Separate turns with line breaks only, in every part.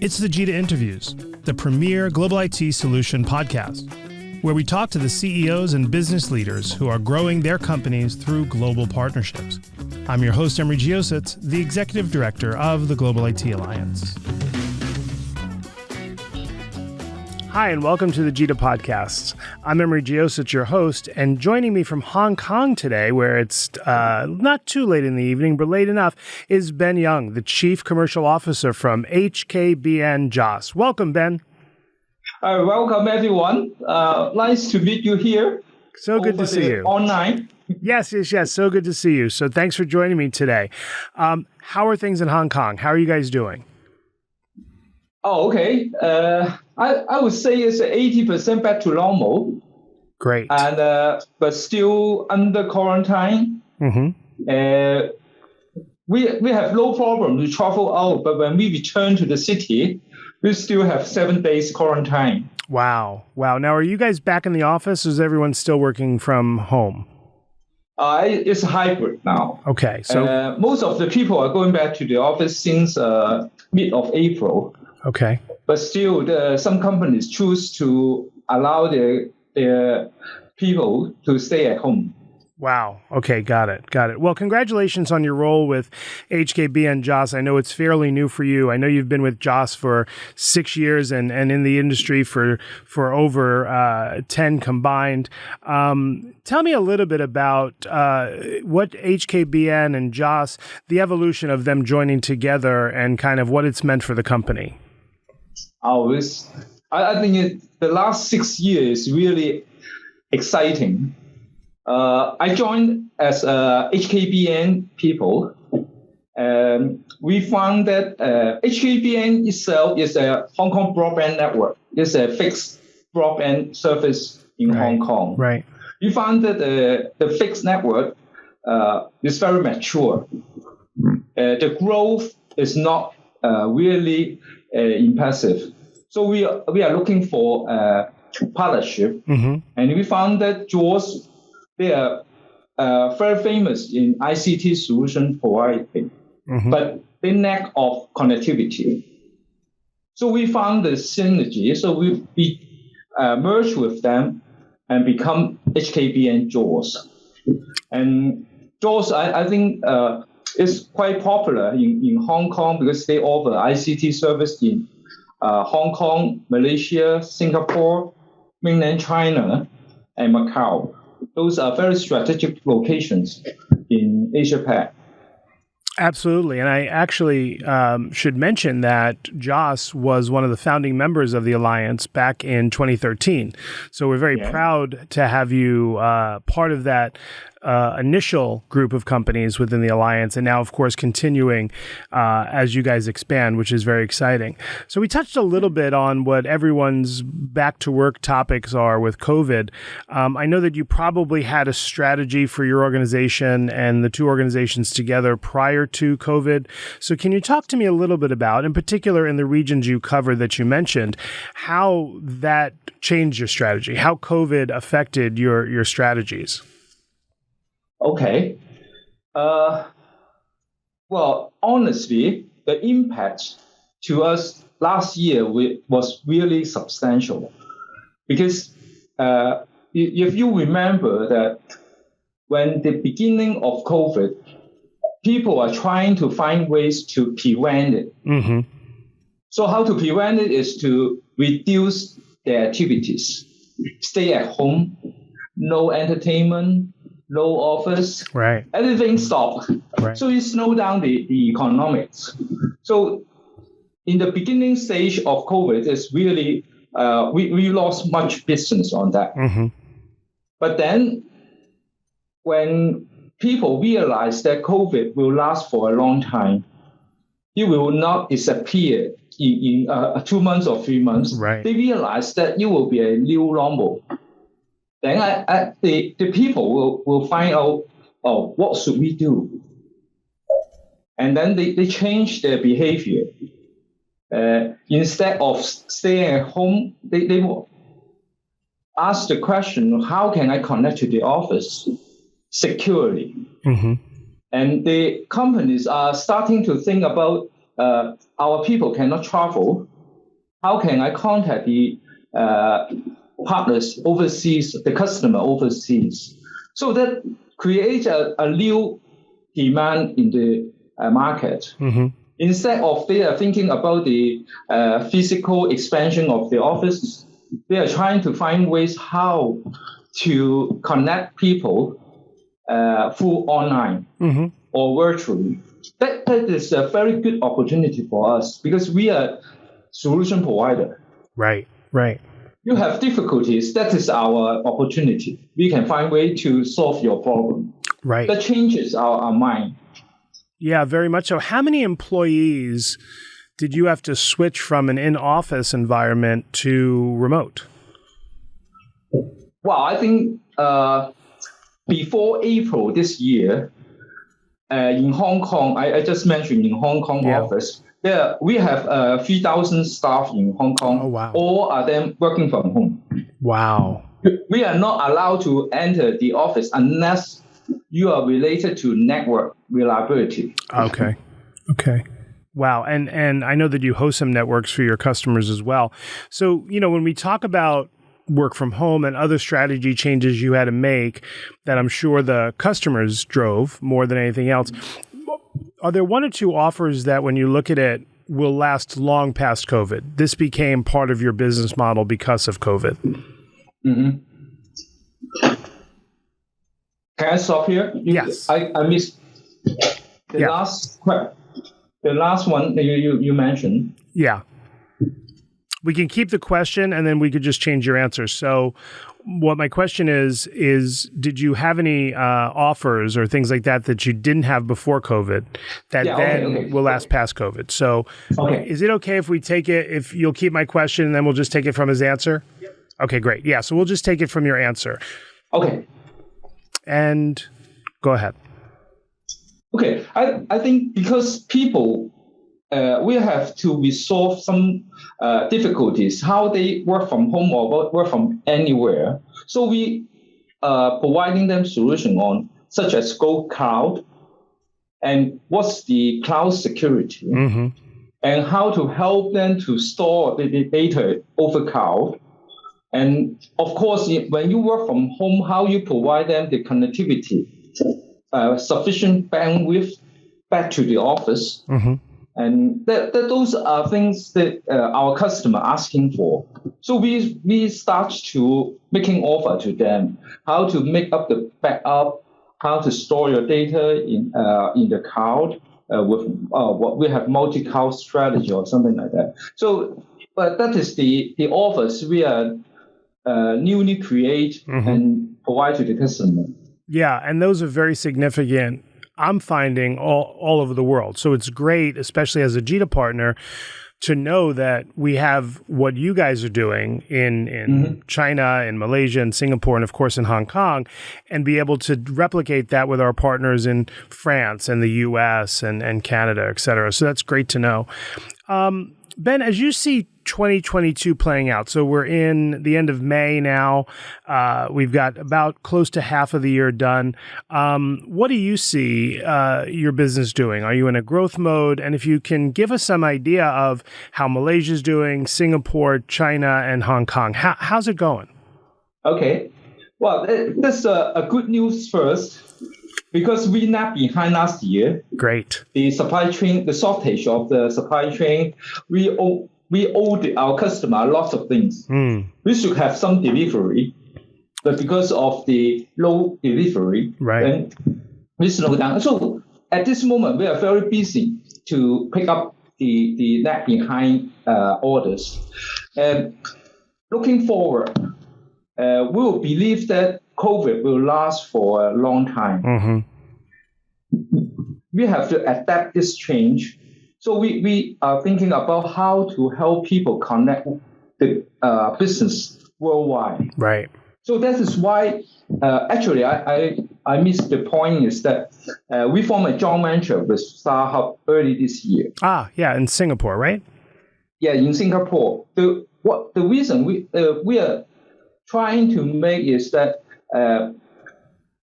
It's the GITA Interviews, the premier global IT solution podcast, where we talk to the CEOs and business leaders who are growing their companies through global partnerships. I'm your host, Emery Geosits, the Executive Director of the Global IT Alliance. Hi, and welcome to the GITA Podcasts. I'm Emery Geosits, your host, and joining me from Hong Kong today, where it's not too late in the evening, but late enough, is Ben Yeung, the Chief Commercial Officer from HKBN and Joss. Welcome, Ben.
Welcome, everyone. Nice to meet you here.
So good to see you.
Online.
Yes. So good to see you. So thanks for joining me today. How are things in Hong Kong? How are you guys doing?
Oh, okay. I would say it's 80% back to normal.
Great.
And but still under quarantine.
Mm-hmm.
We have no problem to travel out, but when we return to the city, we still have 7 days quarantine.
Wow. Now, are you guys back in the office, or is everyone still working from home?
It's hybrid now.
Okay. So
most of the people are going back to the office since mid of April.
Okay.
But still, some companies choose to allow their people to stay at home.
Wow. Okay. Got it. Well, congratulations on your role with HKBN and Joss. I know it's fairly new for you. I know you've been with Joss for 6 years and in the industry for over 10 combined. Tell me a little bit about what HKBN and Joss, the evolution of them joining together and kind of what it's meant for the company.
I think the last 6 years is really exciting. I joined as HKBN people. We found that HKBN itself is a Hong Kong broadband network. It's a fixed broadband service in Hong Kong.
Right.
We found that the fixed network is very mature. The growth is not really impressive. So we are looking for partnership. Mm-hmm. And we found that Joss, they are very famous in ICT solution providing, mm-hmm. but they lack of connectivity. So we found the synergy. So we merged with them and become HKBN and Joss. And Joss, I think, is quite popular in Hong Kong because they offer ICT service in Hong Kong, Malaysia, Singapore, mainland China, and Macau. Those are very strategic locations in Asia-Pac.
Absolutely. And I actually should mention that Joss was one of the founding members of the Alliance back in 2013. So we're very proud to have you part of that initial group of companies within the Alliance, and now, of course, continuing as you guys expand, which is very exciting. So we touched a little bit on what everyone's back-to-work topics are with COVID. I know that you probably had a strategy for your organization and the two organizations together prior to COVID. So can you talk to me a little bit about, in particular in the regions you covered that you mentioned, how that changed your strategy, how COVID affected your strategies?
Okay. Well, honestly, the impact to us last year was really substantial because if you remember that when the beginning of COVID, people are trying to find ways to prevent it. Mm-hmm. So how to prevent it is to reduce their activities, stay at home, no entertainment, no office,
right?
Everything stopped. Right. So it slowed down the economics. So in the beginning stage of COVID, it's really we lost much business on that. Mm-hmm. But then when people realize that COVID will last for a long time, it will not disappear in 2 months or 3 months.
Right.
They realize that it will be a new normal. Then the people will find out, what should we do? And then they change their behavior. Instead of staying at home, they will ask the question, how can I connect to the office securely? Mm-hmm. And the companies are starting to think about our people cannot travel, how can I contact the partners overseas, the customer overseas? So that creates a new demand in the market. Mm-hmm. Instead of they are thinking about the physical expansion of the office, they are trying to find ways how to connect people through online or virtually. That is a very good opportunity for us because we are solution provider.
Right, right.
You have difficulties, that is our opportunity. We can find way to solve your problem.
Right.
That changes our mind.
Yeah, very much so. How many employees did you have to switch from an in-office environment to remote?
Well, I think before April this year, in Hong Kong, I just mentioned in Hong Kong office, we have 3,000 staff in Hong Kong.
Oh, wow.
All are them working from home.
Wow.
We are not allowed to enter the office unless you are related to network reliability.
Okay. Wow. And I know that you host some networks for your customers as well. So, when we talk about work from home and other strategy changes you had to make that I'm sure the customers drove more than anything else, are there one or two offers that when you look at it will last long past COVID? This became part of your business model because of COVID.
Mm-hmm. Can I stop here?
Yes.
I missed the last one that you mentioned.
Yeah. We can keep the question and then we could just change your answer. So what my question is did you have any offers or things like that you didn't have before COVID that will last past COVID? So is it okay if we take it, if you'll keep my question and then we'll just take it from his answer? Yep. Okay, great. Yeah, so we'll just take it from your answer.
Okay.
And go ahead.
Okay, I think because people, we have to resolve some difficulties, how they work from home or work from anywhere. So we providing them solution on such as go cloud and what's the cloud security and how to help them to store the data over cloud. And of course, when you work from home, how you provide them the connectivity, sufficient bandwidth back to the office. And those are things that our customer asking for. So we start to making offer to them, how to make up the backup, how to store your data in the cloud with what we have multi-cloud strategy or something like that. So, but that is the offers we are newly create and provide to the customer.
Yeah, and those are very significant. I'm finding all over the world. So it's great, especially as a GITA partner, to know that we have what you guys are doing in China, in Malaysia, and Singapore, and of course in Hong Kong, and be able to replicate that with our partners in France and the US and Canada, et cetera. So that's great to know. Ben, as you see 2022 playing out, so we're in the end of May now. We've got about close to half of the year done. What do you see your business doing? Are you in a growth mode? And if you can give us some idea of how Malaysia's doing, Singapore, China, and Hong Kong, how's it going?
Okay. Well, that's a good news first. Because we lagged behind last year.
Great.
The supply chain, the shortage of the supply chain, we owed our customer a lot of things. We should have some delivery, but because of the low delivery, then we slow down. So at this moment, we are very busy to pick up the lag behind orders. And looking forward, we will believe that COVID will last for a long time. We have to adapt this change. So we are thinking about how to help people connect the business worldwide.
Right.
So that is why, actually, I missed the point is that we formed a joint venture with StarHub early this year.
Yeah, in Singapore, right?
Yeah, in Singapore. The reason we are trying to make is that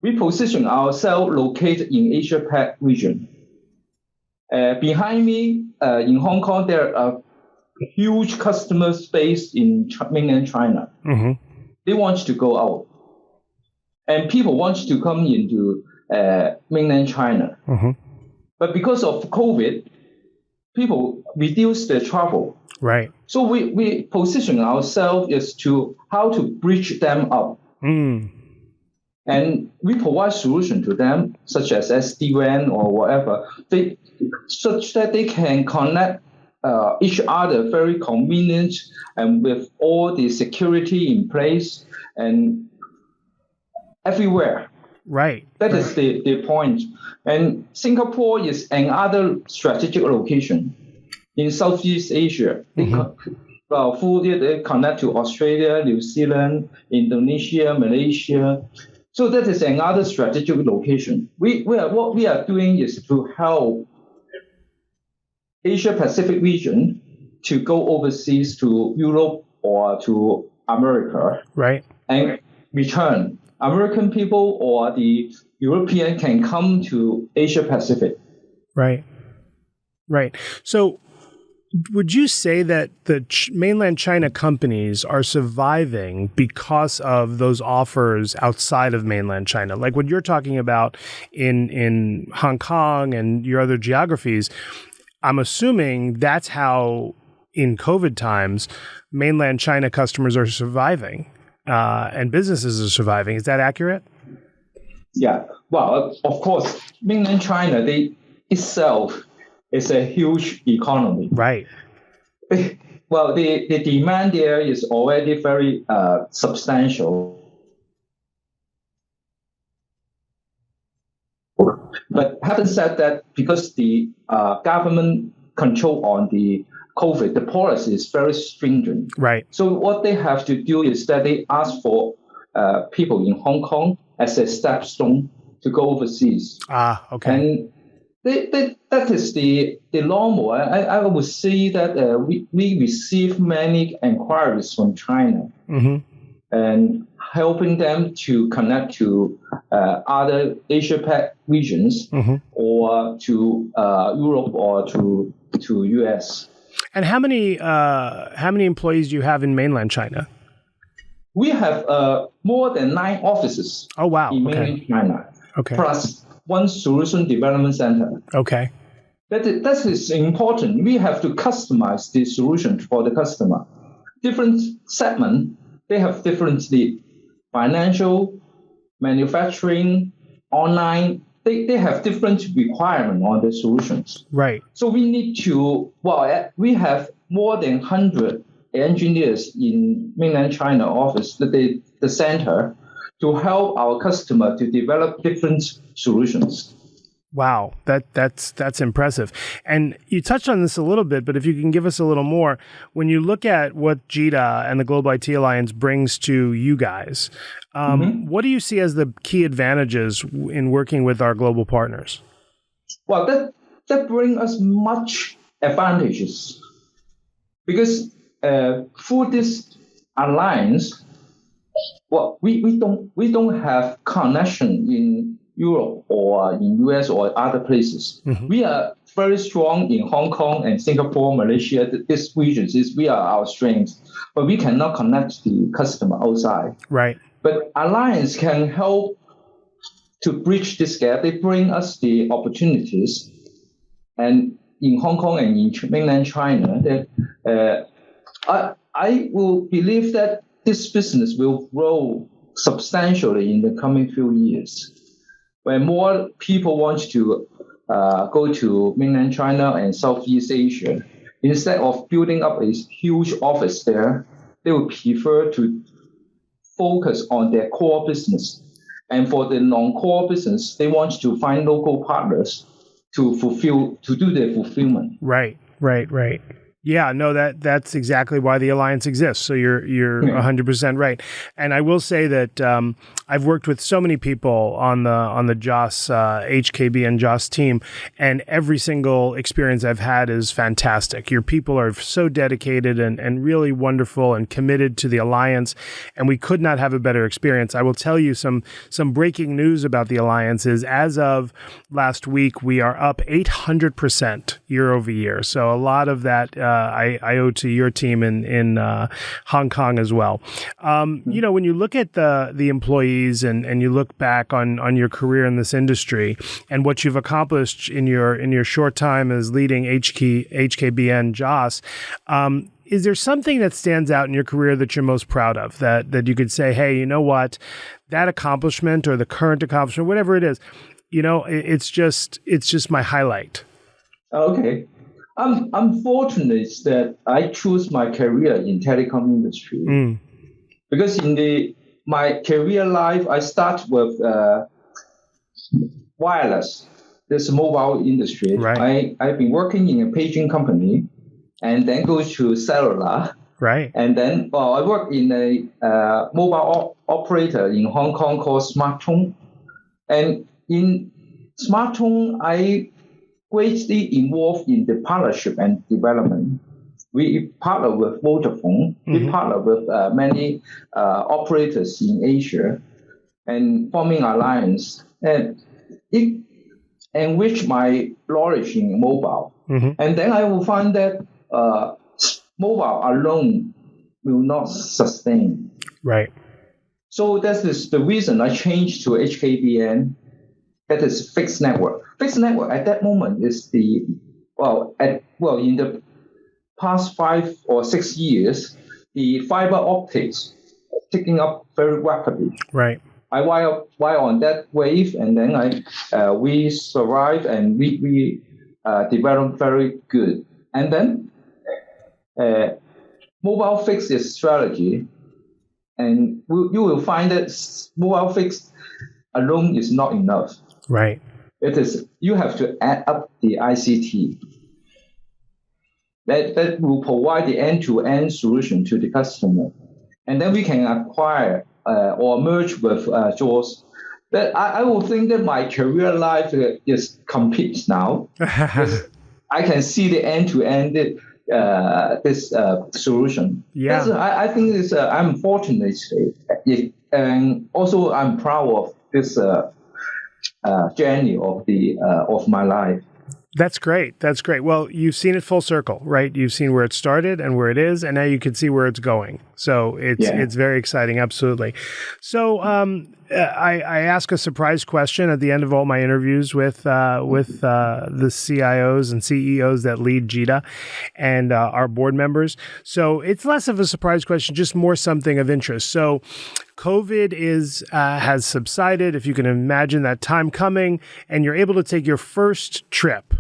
we position ourselves located in Asia-Pac region. Behind me, in Hong Kong, there are huge customer base in mainland China.
Mm-hmm.
They want to go out. And people want to come into mainland China.
Mm-hmm.
But because of COVID, people reduce their travel.
Right.
So we position ourselves as to how to bridge them up.
Mm.
And we provide solution to them, such as SD-WAN or whatever, such that they can connect each other very convenient and with all the security in place and everywhere.
Right.
That is the point. And Singapore is another strategic location in Southeast Asia.
Mm-hmm.
They connect to Australia, New Zealand, Indonesia, Malaysia. So that is another strategic location. What we are doing is to help Asia Pacific region to go overseas to Europe or to America.
Right.
And return. American people or the European can come to Asia Pacific.
Right. Right. So would you say that the mainland China companies are surviving because of those offers outside of mainland China? Like what you're talking about in Hong Kong and your other geographies, I'm assuming that's how in COVID times, mainland China customers are surviving and businesses are surviving. Is that accurate?
Yeah. Well, of course, mainland China, itself is a huge economy.
Right.
Well, the demand there is already very substantial. But having said that, because the government control on the COVID, the policy is very stringent.
Right.
So what they have to do is that they ask for people in Hong Kong as a stepstone to go overseas.
Ah, okay.
And that is the normal. I would say that we receive many inquiries from China
Mm-hmm.
and helping them to connect to other Asia-Pac regions
Mm-hmm.
or to Europe or to US.
And how many employees do you have in mainland China?
We have more than 9 offices.
Oh, wow.
In
Okay.
mainland China.
Okay.
Plus 1 solution development center.
Okay.
That is important. We have to customize the solution for the customer. Different segment, they have different need. Financial, manufacturing, online, they have different requirement on the solutions.
Right.
So we need to, we have more than 100 engineers in mainland China office, the center, to help our customer to develop different solutions.
Wow, that's impressive. And you touched on this a little bit, but if you can give us a little more, when you look at what GITA and the Global IT Alliance brings to you guys, what do you see as the key advantages in working with our global partners?
Well, that brings us much advantages because through this alliance, we don't have connection in Europe or in US or other places. Mm-hmm. We are very strong in Hong Kong and Singapore, Malaysia. These regions we are our strength, but we cannot connect the customer outside.
Right.
But alliance can help to bridge this gap. They bring us the opportunities, and in Hong Kong and in mainland China, that I will believe that this business will grow substantially in the coming few years. When more people want to go to mainland China and Southeast Asia, instead of building up a huge office there, they would prefer to focus on their core business. And for the non-core business, they want to find local partners to do their fulfillment.
Right. Yeah, no, that's exactly why the alliance exists. So you're 100% right. And I will say that I've worked with so many people on the Joss HKB and Joss team, and every single experience I've had is fantastic. Your people are so dedicated and really wonderful and committed to the alliance, and we could not have a better experience. I will tell you some breaking news about the alliance is, as of last week, we are up 800% year over year. So a lot of that I owe to your team in Hong Kong as well. You know, when you look at the employees and you look back on your career in this industry and what you've accomplished in your short time as leading HKBN and Joss, is there something that stands out in your career that you're most proud of, that you could say, hey, you know what, that accomplishment or the current accomplishment, whatever it is, you know, it's just my highlight?
Okay. I'm fortunate that I choose my career in telecom industry because in my career life, I start with wireless, this mobile industry.
Right.
I've been working in a paging company and then go to cellular.
Right.
And then I work in a mobile operator in Hong Kong called SmarTone. And in SmarTone, I greatly involved in the partnership and development. We partner with Vodafone. We partner with many operators in Asia and forming alliance. And it enriched my knowledge in mobile. And then I will find that mobile alone will not sustain.
Right.
So that is the reason I changed to HKBN. That is fixed network. Fixed network at that moment is in the past 5 or 6 years, the fiber optics taking up very rapidly.
Right.
I wire on that wave, and then we survive and we develop very good. And then mobile fixed is strategy, and you will find that mobile fixed alone is not enough.
Right.
It is, you have to add up the ICT that will provide the end-to-end solution to the customer. And then we can acquire or merge with Joss. But I will think that my career life is complete now. I can see the end-to-end this solution.
Yeah.
I think I'm fortunate, and also I'm proud of this journey of my life.
That's great. That's great. Well, you've seen it full circle, right? You've seen where it started and where it is, and now you can see where it's going. So it's very exciting. Absolutely. So I ask a surprise question at the end of all my interviews with the CIOs and CEOs that lead GITA and our board members. So it's less of a surprise question, just more something of interest. So COVID has subsided, if you can imagine that time coming, and you're able to take your first trip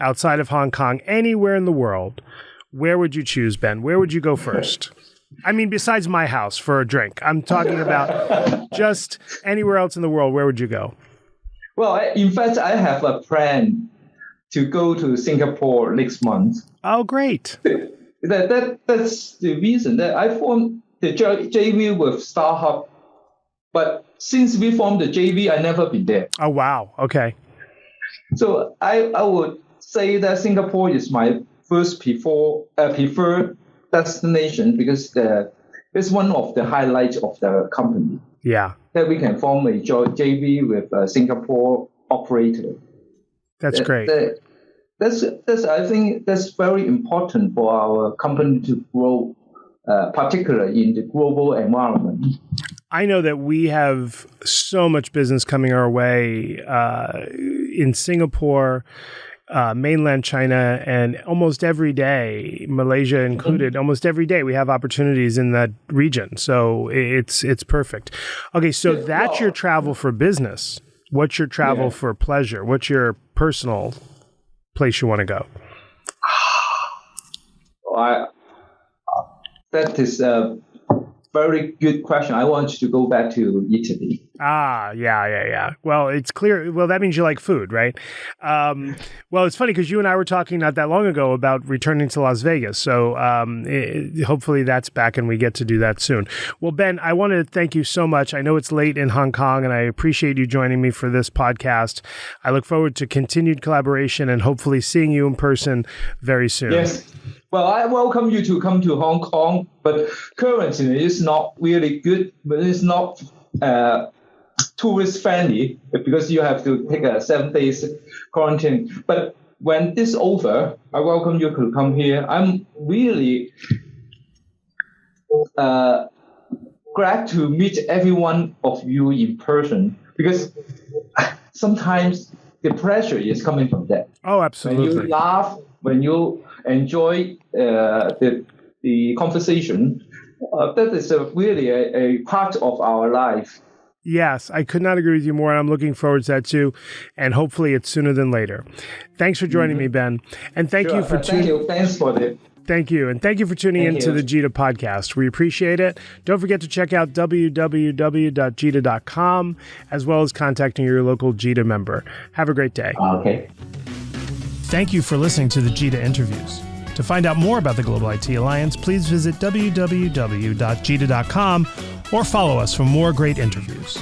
outside of Hong Kong, anywhere in the world. Where would you choose, Ben? Where would you go first? I mean, besides my house for a drink. I'm talking about just anywhere else in the world. Where would you go?
Well, in fact, I have a plan to go to Singapore next month.
Oh, great.
That's the reason that I formed the JV with StarHub. But since we formed the JV, I never been there.
Oh, wow. Okay.
So I would say that Singapore is my first preferred destination because it's one of the highlights of the company.
Yeah.
That we can form a JV with a Singapore operator.
That's great.
I think that's very important for our company to grow, particularly in the global environment.
I know that we have so much business coming our way in Singapore, mainland China, and almost every day, Malaysia included, almost every day we have opportunities in that region. So it's perfect. Okay, so that's your travel for business. What's your travel for pleasure? What's your personal place you want to go?
That is very good question. I want you to go back to Italy.
Yeah. Well, it's clear. Well, that means you like food, right? Well, it's funny because you and I were talking not that long ago about returning to Las Vegas. So hopefully that's back and we get to do that soon. Well, Ben, I want to thank you so much. I know it's late in Hong Kong and I appreciate you joining me for this podcast. I look forward to continued collaboration and hopefully seeing you in person very soon.
Yes. Well, I welcome you to come to Hong Kong, but currently it's not really good, but it's not tourist friendly because you have to take a 7 days quarantine. But when this over, I welcome you to come here. I'm really glad to meet every one of you in person because sometimes the pressure is coming from that.
Oh, absolutely.
When you laugh, when you enjoy the conversation, that is really a part of our life.
Yes, I could not agree with you more, and I'm looking forward to that too. And hopefully it's sooner than later. Thanks for joining me, Ben. And thank you for tuning in.
Thanks for the...
Thank you. And thank you for tuning into the GITA podcast. We appreciate it. Don't forget to check out www.gita.com, as well as contacting your local GITA member. Have a great day.
Okay.
Thank you for listening to the GITA Interviews. To find out more about the Global IT Alliance, please visit www.gita.com or follow us for more great interviews.